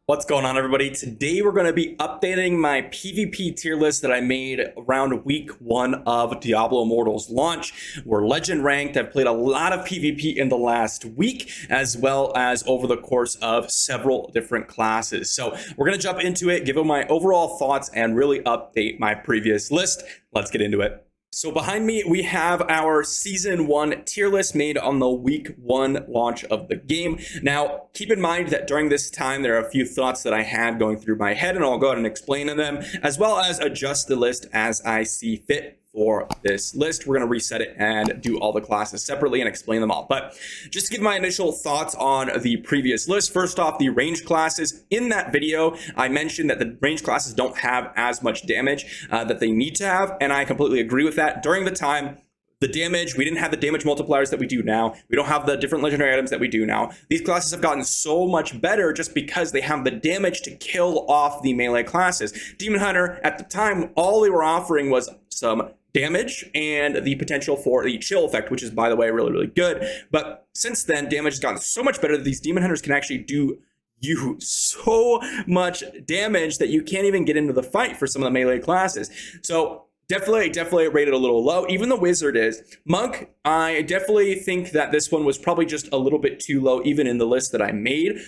What's going on, everybody? Today we're going to be updating my PvP tier list that I made around week 1 of Diablo Immortal's launch. We're legend ranked. I've played a lot of PvP in the last week, as well as over the course of several different classes. So we're going to jump into it, give them my overall thoughts, and really update my previous list. Let's get into it. So behind me, we have our Season 1 tier list made on the Week 1 launch of the game. Now, keep in mind that during this time, there are a few thoughts that I had going through my head, and I'll go ahead and explain them, as well as adjust the list as I see fit for this list. We're going to reset it and do all the classes separately and explain them all. But just to give my initial thoughts on the previous list, first off, the range classes. In that video, I mentioned that the range classes don't have as much damage that they need to have, and I completely agree with that. During the time, the damage, we didn't have the damage multipliers that we do now. We don't have the different legendary items that we do now. These classes have gotten so much better just because they have the damage to kill off the melee classes. Demon Hunter, at the time, all they were offering was some damage and the potential for the chill effect, which is, by the way, really, really good. But since then, damage has gotten so much better that these Demon Hunters can actually do you so much damage that you can't even get into the fight for some of the melee classes. So definitely rated a little low. Even the wizard is. Monk, I definitely think that this one was probably just a little bit too low, even in the list that I made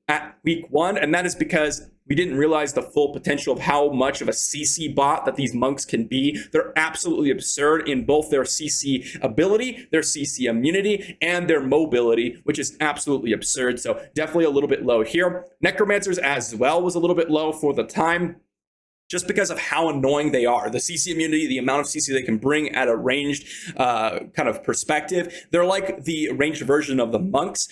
at week 1. And that is because we didn't realize the full potential of how much of a CC bot that these monks can be. They're absolutely absurd in both their CC ability, their CC immunity, and their mobility, which is absolutely absurd. So definitely a little bit low here. Necromancers as well was a little bit low for the time, just because of how annoying they are. The CC immunity, the amount of CC they can bring at a ranged kind of perspective. They're like the ranged version of the monks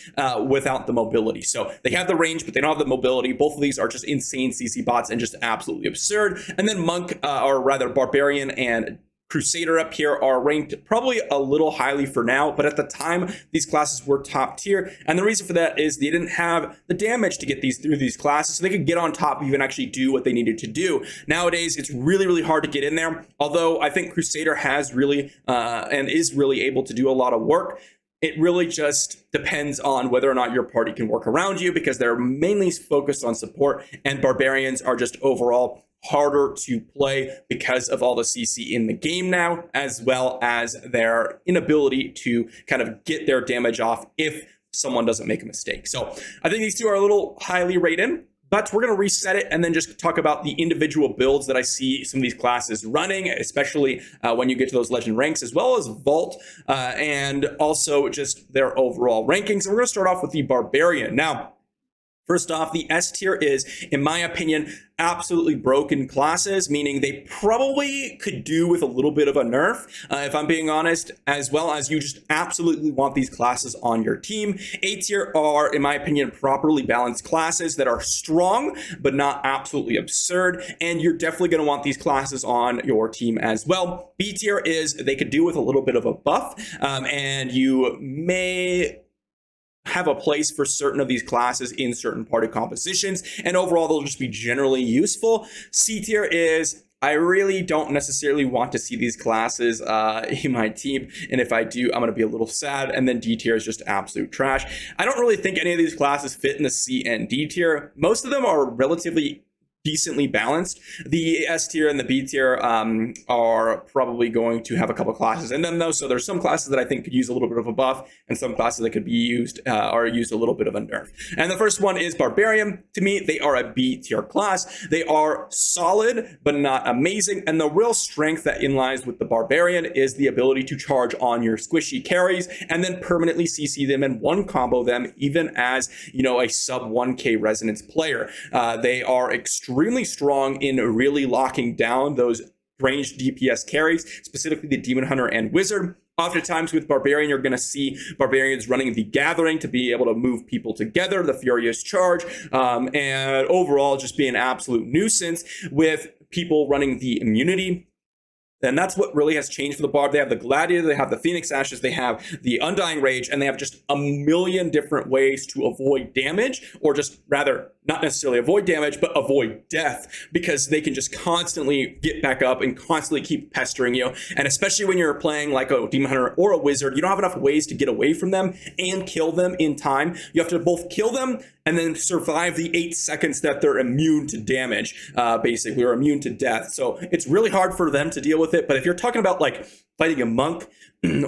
without the mobility. So they have the range, but they don't have the mobility. Both of these are just insane CC bots and just absolutely absurd. And then Monk, or rather Barbarian and Crusader up here are ranked probably a little highly for now, but at the time, these classes were top tier. And the reason for that is they didn't have the damage to get these through these classes, so they could get on top and even actually do what they needed to do. Nowadays, it's really, really hard to get in there. Although I think Crusader has really and is really able to do a lot of work. It really just depends on whether or not your party can work around you, because they're mainly focused on support, and Barbarians are just overall harder to play because of all the CC in the game now, as well as their inability to kind of get their damage off if someone doesn't make a mistake. So I think these two are a little highly rated, but we're going to reset it and then just talk about the individual builds that I see some of these classes running, especially when you get to those legend ranks, as well as vault, and also just their overall rankings. And we're going to start off with the Barbarian. Now, first off, the S tier is, in my opinion, absolutely broken classes, meaning they probably could do with a little bit of a nerf, if I'm being honest, as well as you just absolutely want these classes on your team. A tier are, in my opinion, properly balanced classes that are strong, but not absolutely absurd, and you're definitely going to want these classes on your team as well. B tier is they could do with a little bit of a buff, and you may have a place for certain of these classes in certain party compositions, and overall they'll just be generally useful. C tier is, I really don't necessarily want to see these classes in my team, and if I do, I'm going to be a little sad. And then D tier is just absolute trash. I don't really think any of these classes fit in the C and D tier. Most of them are relatively decently balanced. The S tier and the B tier are probably going to have a couple classes in them, though. So there's some classes that I think could use a little bit of a buff, and some classes that could be used or use a little bit of a nerf. And the first one is Barbarian. To me, they are a B tier class. They are solid, but not amazing. And the real strength that lies with the Barbarian is the ability to charge on your squishy carries and then permanently CC them and one combo them, even as, you know, a sub 1k resonance player. They are extremely strong in really locking down those ranged DPS carries, specifically the Demon Hunter and Wizard. Oftentimes with Barbarian, you're going to see Barbarians running the Gathering to be able to move people together, the Furious Charge, and overall just be an absolute nuisance with people running the immunity. And that's what really has changed for the Barb. They have the Gladiator, they have the Phoenix Ashes, they have the Undying Rage, and they have just a million different ways to avoid damage, or just rather, not necessarily avoid damage, but avoid death, because they can just constantly get back up and constantly keep pestering you. And especially when you're playing like a Demon Hunter or a Wizard, you don't have enough ways to get away from them and kill them in time. You have to both kill them and then survive the 8 seconds that they're immune to damage, basically, or immune to death. So it's really hard for them to deal with it. But if you're talking about like fighting a monk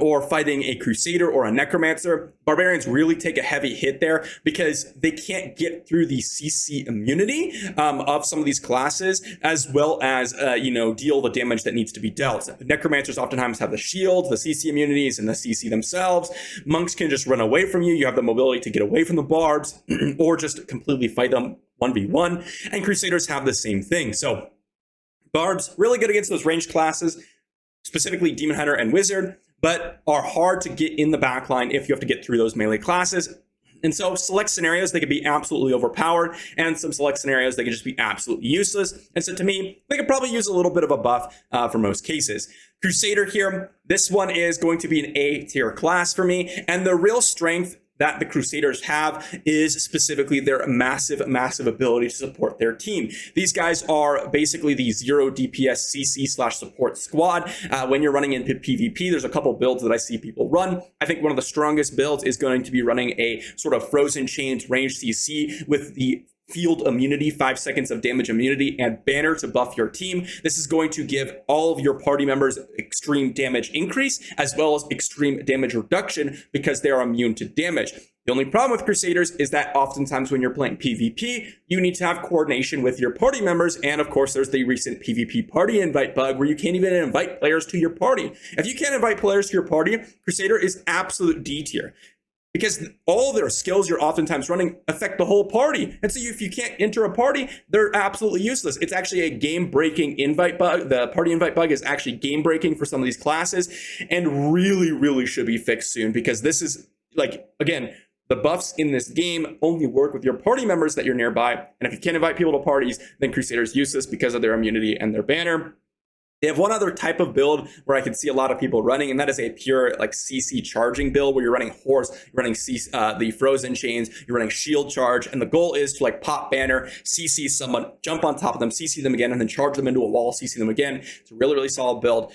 or fighting a Crusader or a Necromancer, Barbarians really take a heavy hit there because they can't get through the CC immunity of some of these classes, as well as, deal the damage that needs to be dealt. Necromancers oftentimes have the shield, the CC immunities, and the CC themselves. Monks can just run away from you. You have the mobility to get away from the barbs or just completely fight them 1v1. And Crusaders have the same thing. So Barbs, really good against those ranged classes, specifically Demon Hunter and Wizard, but are hard to get in the backline if you have to get through those melee classes. And so select scenarios, they could be absolutely overpowered, and some select scenarios, they can just be absolutely useless. And so to me, they could probably use a little bit of a buff for most cases. Crusader here, this one is going to be an A tier class for me, and the real strength that the Crusaders have is specifically their massive ability to support their team. These guys are basically the 0 DPS CC / support squad. When you're running into PvP, there's a couple builds that I see people run. I think one of the strongest builds is going to be running a sort of frozen chains range CC with the field immunity, 5 seconds of damage immunity, and banner to buff your team. This is going to give all of your party members extreme damage increase as well as extreme damage reduction because they are immune to damage. The only problem with Crusaders is that oftentimes when you're playing PvP, you need to have coordination with your party members. And of course, there's the recent PvP party invite bug where you can't even invite players to your party. If you can't invite players to your party, Crusader is absolute D tier, because all their skills you're oftentimes running affect the whole party. And so if you can't enter a party, they're absolutely useless. It's actually a game-breaking invite bug. The party invite bug is actually game-breaking for some of these classes and really should be fixed soon, because this is, like, again, the buffs in this game only work with your party members that you're nearby. And if you can't invite people to parties, then Crusader's useless because of their immunity and their banner. They have one other type of build where I can see a lot of people running, and that is a pure like CC charging build where you're running Horse, you're running the Frozen Chains, you're running Shield Charge, and the goal is to like pop banner, CC someone, jump on top of them, CC them again, and then charge them into a wall, CC them again. It's a really solid build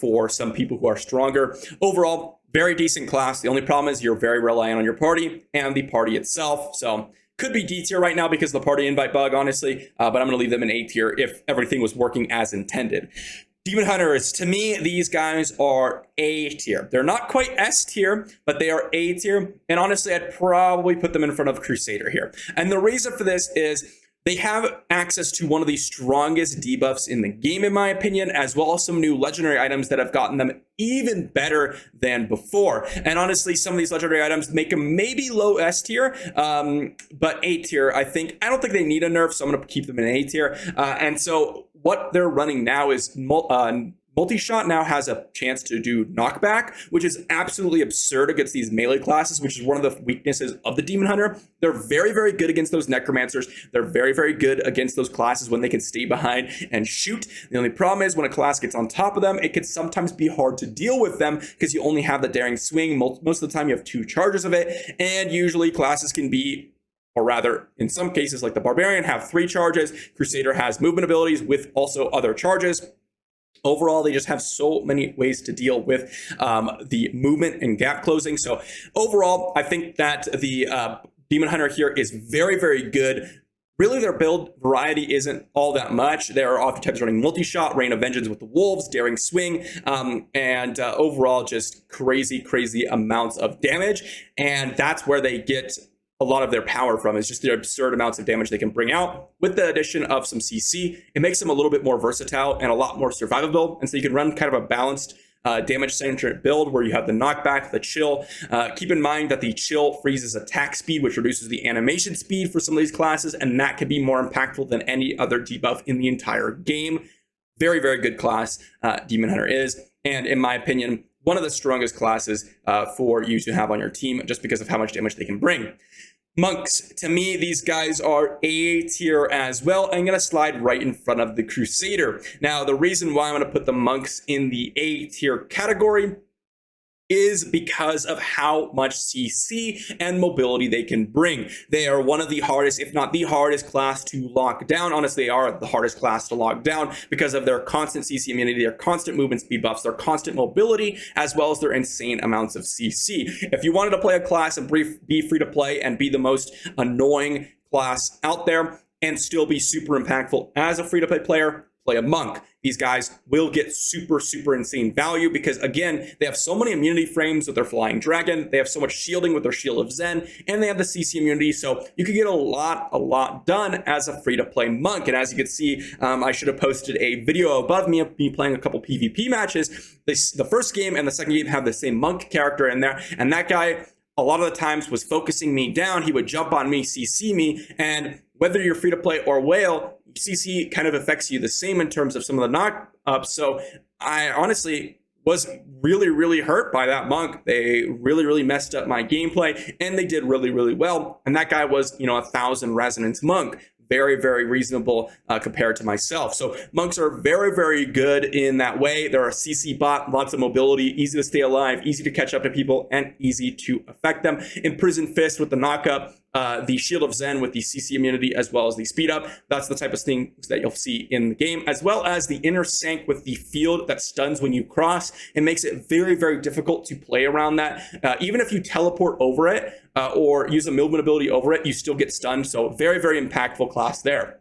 for some people who are stronger. Overall, very decent class. The only problem is you're very reliant on your party and the party itself. So could be D tier right now because of the party invite bug, honestly, but I'm going to leave them in A tier if everything was working as intended. Demon Hunters, to me, these guys are A tier. They're not quite S tier, but they are A tier. And honestly, I'd probably put them in front of Crusader here. And the reason for this is they have access to one of the strongest debuffs in the game, in my opinion, as well as some new legendary items that have gotten them even better than before. And honestly, some of these legendary items make them maybe low S tier, but A tier, I don't think they need a nerf, so I'm going to keep them in A tier. And so what they're running now is Multi-Shot now has a chance to do knockback, which is absolutely absurd against these melee classes, which is one of the weaknesses of the Demon Hunter. They're very good against those Necromancers. They're very good against those classes when they can stay behind and shoot. The only problem is when a class gets on top of them, it can sometimes be hard to deal with them because you only have the Daring Swing. Most of the time you have 2 charges of it, and usually classes can be, or rather, in some cases like the Barbarian, have 3 charges. Crusader has movement abilities with also other charges. Overall, they just have so many ways to deal with the movement and gap closing. So overall, I think that the Demon Hunter here is very good. Really, their build variety isn't all that much. They are oftentimes running Multi-Shot, Reign of Vengeance with the Wolves, Daring Swing, and overall just crazy amounts of damage. And that's where they get a lot of their power from, is just the absurd amounts of damage they can bring out. With the addition of some CC, it makes them a little bit more versatile and a lot more survivable. And so you can run kind of a balanced damage-centric build where you have the knockback, the chill. Keep in mind that the chill freezes attack speed, which reduces the animation speed for some of these classes, and that can be more impactful than any other debuff in the entire game. Very good class Demon Hunter is, and in my opinion, one of the strongest classes for you to have on your team just because of how much damage they can bring. Monks, to me, these guys are A tier as well. I'm going to slide right in front of the Crusader. Now, the reason why I'm going to put the Monks in the A tier category is because of how much CC and mobility they can bring. They are one of the hardest, if not the hardest class to lock down. Honestly, they are the hardest class to lock down because of their constant CC immunity, their constant movement speed buffs, their constant mobility, as well as their insane amounts of CC. If you wanted to play a class and be free to play and be the most annoying class out there and still be super impactful as a free to play player, play a monk. These guys will get super insane value because, again, they have so many immunity frames with their flying dragon, they have so much shielding with their shield of Zen, and they have the CC immunity, so you can get a lot done as a free to play monk. And as you can see, I should have posted a video above me of me playing a couple PvP matches. The first game and the second game have the same monk character in there, and that guy a lot of the times was focusing me down. He would jump on me, CC me, and whether you're free to play or whale, CC kind of affects you the same in terms of some of the knock ups. So I honestly was really hurt by that monk. They really messed up my gameplay, and they did really well. And that guy was, 1,000 resonance monk. Very reasonable compared to myself. So monks are very good in that way. They're a CC bot, lots of mobility, easy to stay alive, easy to catch up to people, and easy to affect them. Imprison Fist with the knockup, the Shield of Zen with the CC immunity, as well as the speed up. That's the type of things that you'll see in the game, as well as the Inner Sank with the field that stuns when you cross. It makes it very difficult to play around that. Even if you teleport over it or use a movement ability over it, you still get stunned. So very impactful class there.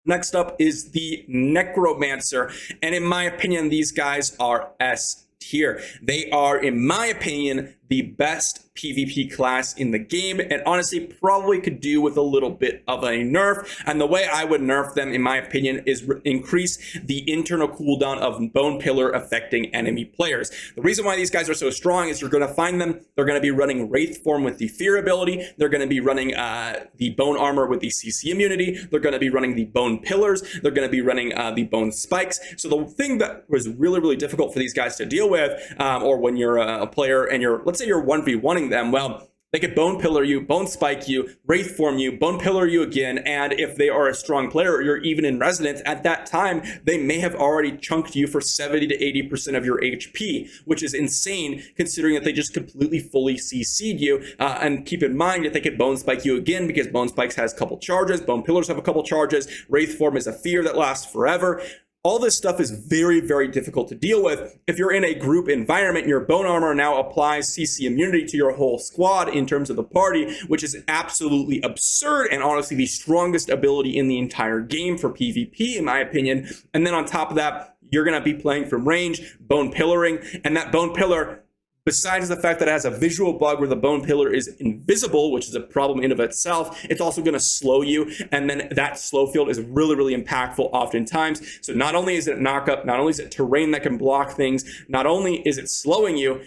Next up is the Necromancer, and in my opinion, these guys are S tier. They are, in my opinion, the best PvP class in the game, and honestly probably could do with a little bit of a nerf. And the way I would nerf them, in my opinion, is increase the internal cooldown of Bone Pillar affecting enemy players. The reason why these guys are so strong is you're going to find them, they're going to be running Wraith Form with the Fear ability, they're going to be running the Bone Armor with the CC immunity, they're going to be running the Bone Pillars, they're going to be running the Bone Spikes. So the thing that was really difficult for these guys to deal with, or when you're a player and let's say you're 1v1ing them, well, they could Bone Pillar you, Bone Spike you, Wraith Form you, Bone Pillar you again, and if they are a strong player or you're even in Resonance, at that time, they may have already chunked you for 70 to 80% of your HP, which is insane considering that they just completely fully CC'd you. And keep in mind that they could Bone Spike you again because Bone Spikes has a couple charges, Bone Pillars have a couple charges, Wraith Form is a fear that lasts forever. All this stuff is very difficult to deal with. If you're in a group environment, your Bone Armor now applies CC immunity to your whole squad in terms of the party, which is absolutely absurd and honestly the strongest ability in the entire game for PvP, in my opinion. And then on top of that, you're going to be playing from range, Bone Pillaring, and that Bone Pillar, besides the fact that it has a visual bug where the Bone Pillar is invisible, which is a problem in of itself, it's also going to slow you, and then that slow field is really impactful oftentimes. So not only is it knock up, not only is it terrain that can block things, not only is it slowing you,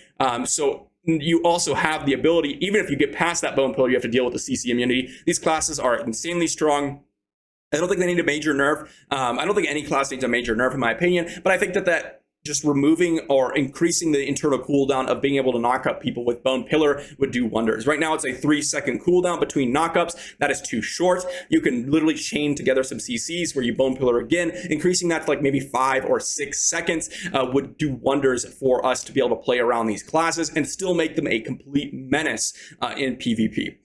so you also have the ability, even if you get past that Bone Pillar, you have to deal with the CC immunity. These classes are insanely strong. I don't think they need a major nerf. I don't think any class needs a major nerf in my opinion, but I think that just removing or increasing the internal cooldown of being able to knock up people with Bone Pillar would do wonders. Right now, it's a 3-second cooldown between knockups. That is too short. You can literally chain together some CCs where you Bone Pillar again. Increasing that to like maybe 5 or 6 seconds would do wonders for us to be able to play around these classes and still make them a complete menace in PvP.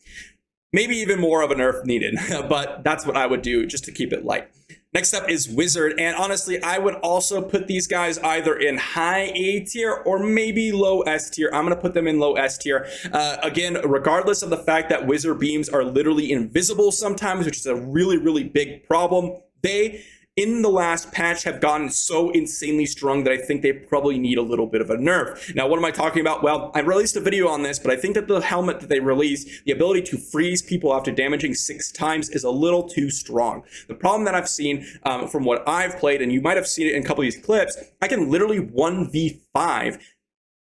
Maybe even more of a nerf needed, but that's what I would do just to keep it light. Next up is Wizard, and honestly, I would also put these guys either in high A tier or maybe low S tier. I'm going to put them in low S tier. Again, regardless of the fact that Wizard beams are literally invisible sometimes, which is a really big problem, they, in the last patch, have gotten so insanely strong that I think they probably need a little bit of a nerf. Now, what am I talking about? Well, I released a video on this, but I think that the helmet that they released, the ability to freeze people after damaging 6 times, is a little too strong. The problem that I've seen from what I've played, and you might have seen it in a couple of these clips, I can literally 1v5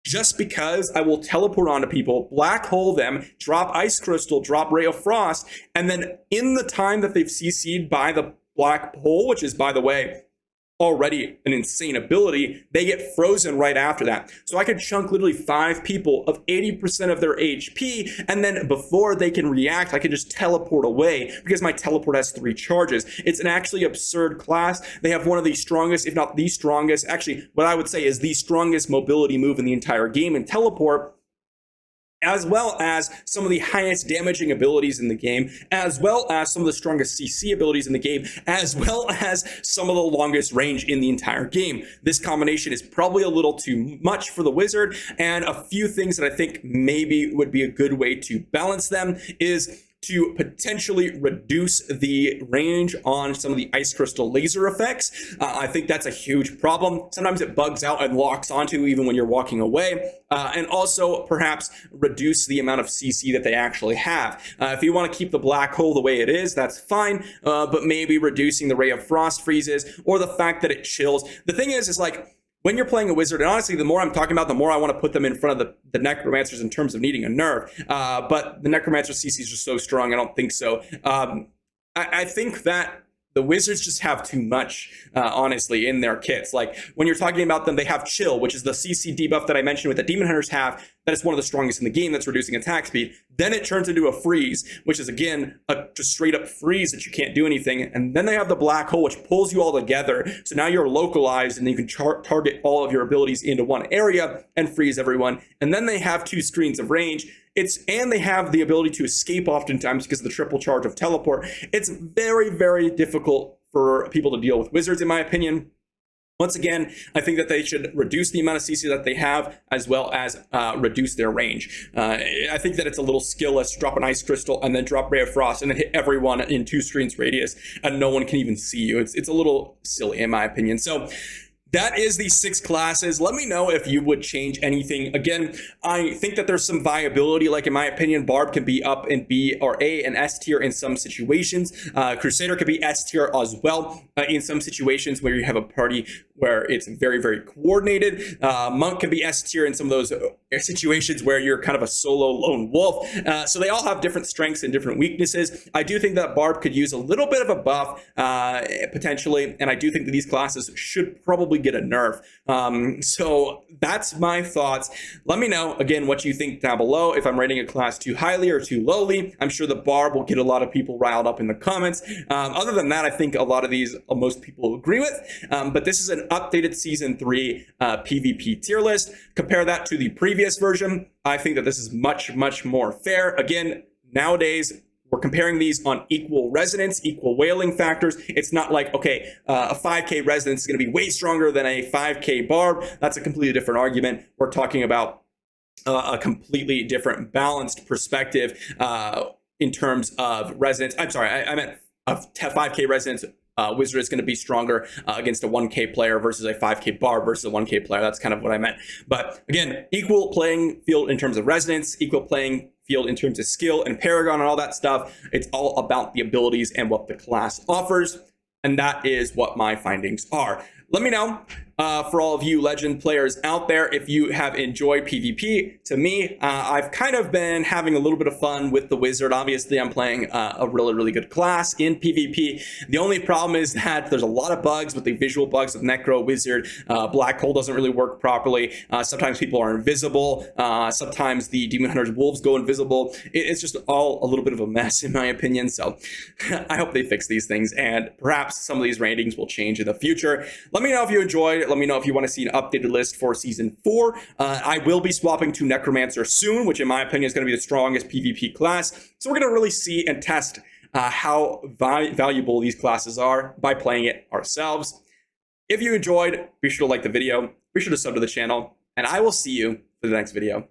just because I will teleport onto people, black hole them, drop Ice Crystal, drop Ray of Frost, and then in the time that they've CC'd by the black hole, which is, by the way, already an insane ability, they get frozen right after that. So I could chunk literally 5 people of 80% of their HP, and then before they can react, I can just teleport away because my teleport has 3 charges. It's an actually absurd class. They have one of the strongest, if not the strongest, actually what I would say is the strongest mobility move in the entire game in teleport, as well as some of the highest damaging abilities in the game, as well as some of the strongest CC abilities in the game, as well as some of the longest range in the entire game. This combination is probably a little too much for the wizard, and a few things that I think maybe would be a good way to balance them is to potentially reduce the range on some of the ice crystal laser effects. I think that's a huge problem. Sometimes it bugs out and locks onto even when you're walking away. And also perhaps reduce the amount of CC that they actually have. If you want to keep the black hole the way it is, that's fine, but maybe reducing the Ray of Frost freezes or the fact that it chills. The thing is like, when you're playing a wizard, and honestly, the more I'm talking about, the more I want to put them in front of the Necromancers in terms of needing a nerf. But the Necromancer CC is just so strong, I don't think so. I think that the wizards just have too much, honestly, in their kits. Like, when you're talking about them, they have Chill, which is the CC debuff that I mentioned with the Demon Hunters have. That is one of the strongest in the game that's reducing attack speed. Then it turns into a freeze, which is, again, a just straight up freeze that you can't do anything. And then they have the black hole, which pulls you all together. So now you're localized and you can target all of your abilities into one area and freeze everyone. And then they have 2 screens of range. And they have the ability to escape oftentimes because of the triple charge of teleport. It's very, very difficult for people to deal with wizards, in my opinion. Once again, I think that they should reduce the amount of CC that they have, as well as reduce their range. I think that it's a little skillless. Drop an Ice Crystal and then drop Ray of Frost and then hit everyone in 2 screens radius, and no one can even see you. It's a little silly, in my opinion. So that is the 6 classes. Let me know if you would change anything. Again, I think that there's some viability. Like, in my opinion, Barb can be up in B or A and S tier in some situations. Crusader could be S tier as well in some situations where you have a party where it's very, very coordinated. Monk can be S tier in some of those situations where you're kind of a solo lone wolf. So they all have different strengths and different weaknesses. I do think that Barb could use a little bit of a buff potentially, and I do think that these classes should probably get a nerf. So that's my thoughts. Let me know again what you think down below. If I'm rating a class too highly or too lowly, I'm sure the Barb will get a lot of people riled up in the comments. Other than that, I think a lot of these most people agree with. But this is an updated season 3 PvP tier list. Compare that to the previous version. I think that this is much, much more fair. Again, nowadays, we're comparing these on equal resonance, equal whaling factors. It's not like, okay, a 5k resonance is going to be way stronger than a 5k barb. That's a completely different argument. We're talking about a completely different balanced perspective in terms of resonance. I'm sorry, I meant a 5k resonance wizard is going to be stronger against a 1k player versus a 5k barb versus a 1k player. That's kind of what I meant. But again, equal playing field in terms of resonance, equal playing field in terms of skill and Paragon and all that stuff. It's all about the abilities and what the class offers. And that is what my findings are. Let me know for all of you Legend players out there if you have enjoyed PvP. To me, I've kind of been having a little bit of fun with the wizard. Obviously, I'm playing a really, really good class in PvP. The only problem is that there's a lot of bugs with the visual bugs with Necro Wizard. Black Hole doesn't really work properly. Sometimes people are invisible. Sometimes the Demon Hunter's wolves go invisible. It's just all a little bit of a mess in my opinion. So I hope they fix these things and perhaps some of these ratings will change in the future. Let me know if you enjoyed. Let me know if you want to see an updated list for season 4. I will be swapping to Necromancer soon, which in my opinion is going to be the strongest PvP class. So we're going to really see and test how valuable these classes are by playing it ourselves. If you enjoyed, be sure to like the video, be sure to sub to the channel, and I will see you for the next video.